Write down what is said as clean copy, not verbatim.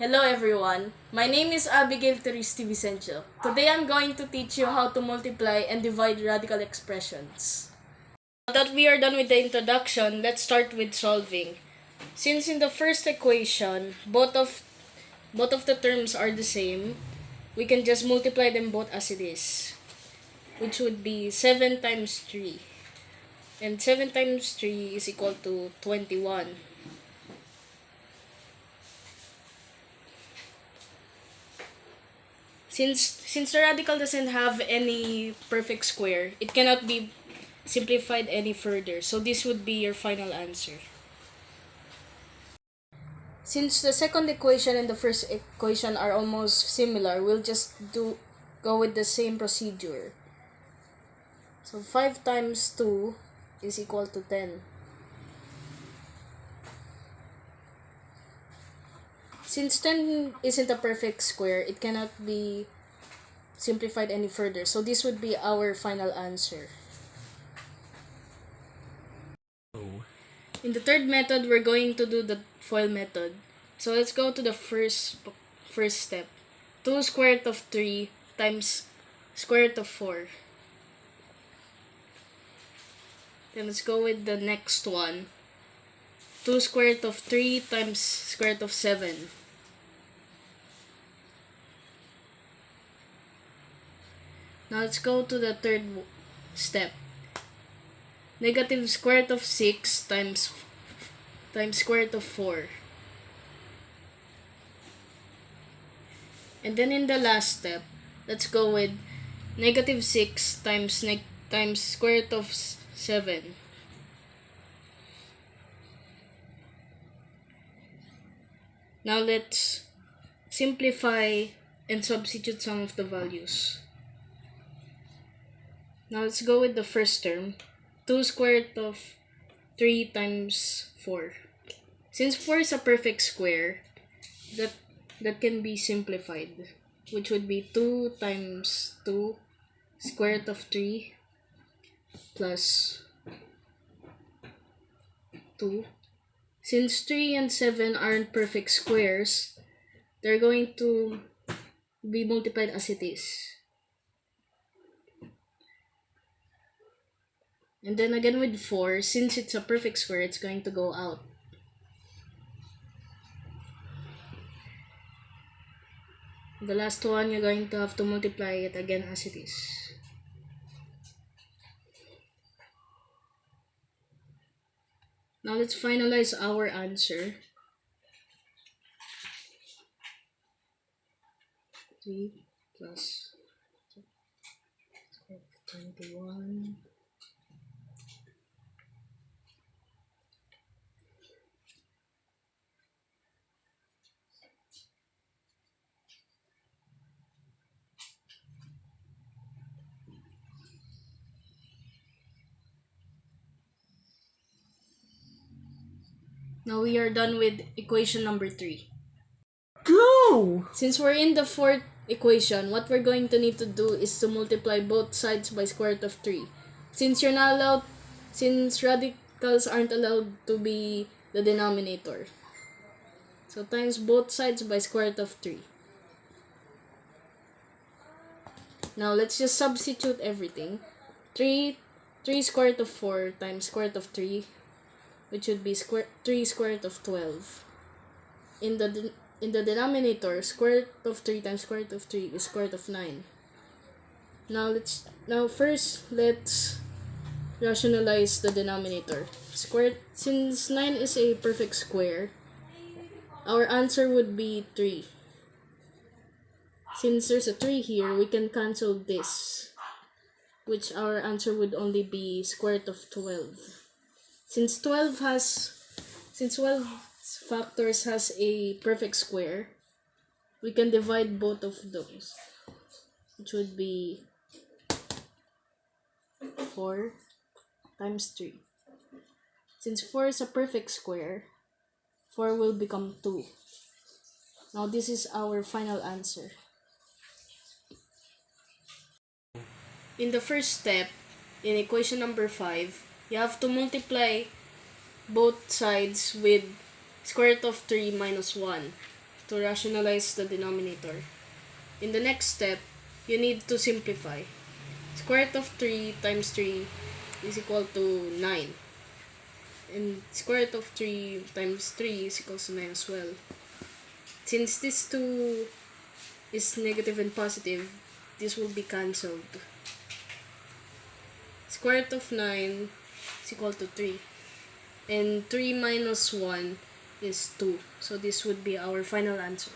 Hello everyone, my name is Abigail Turisti Vicencio. Today I'm going to teach you how to multiply and divide radical expressions. Now that we are done with the introduction, let's start with solving. Since in the first equation, both of the terms are the same, we can just multiply them both as it is, which would be 7 times 3. And 7 times 3 is equal to 21. Since the radical doesn't have any perfect square, it cannot be simplified any further. So this would be your final answer. Since the second equation and the first equation are almost similar, we'll just go with the same procedure. So 5 times 2 is equal to 10. Since 10 isn't a perfect square, it cannot be simplified any further. So this would be our final answer. In the third method, we're going to do the FOIL method. So let's go to the first step. 2 square root of 3 times square root of 4. Then let's go with the next one. 2 square root of 3 times square root of 7. Now let's go to the third step. Negative square root of 6 times square root of 4. And then in the last step, let's go with negative 6 times square root of 7. Now let's simplify and substitute some of the values. Now let's go with the first term. 2 square root of 3 times 4. Since 4 is a perfect square, that can be simplified, which would be 2 times 2 square root of 3 plus 2. Since 3 and 7 aren't perfect squares, they're going to be multiplied as it is. And then again with 4, since it's a perfect square, it's going to go out. The last one, you're going to have to multiply it again as it is. Now let's finalize our answer. 3 plus 21. Now we are done with equation number 3. Go! Since we're in the fourth equation, what we're going to need to do is to multiply both sides by square root of 3. Since radicals aren't allowed to be the denominator. So times both sides by square root of 3. Now let's just substitute everything. 3 square root of 4 times square root of 3, which would be 3 square root of 12. In the denominator, square root of 3 times square root of 3 is square root of 9. Now first let's rationalize the denominator. Since 9 is a perfect square, our answer would be 3. Since there's a 3 here, we can cancel this, which our answer would only be square root of 12. Since 12 factors has a perfect square, we can divide both of those, which would be 4 times 3. Since 4 is a perfect square, 4 will become 2. Now this is our final answer. In the first step, in equation number 5, you have to multiply both sides with square root of 3 minus 1 to rationalize the denominator. In the next step, you need to simplify. Square root of 3 times 3 is equal to 9. And square root of 3 times 3 is equal to 9 as well. Since this 2 is negative and positive, this will be cancelled. Square root of 9 is equal to 3. And 3 minus 1 is 2. So this would be our final answer.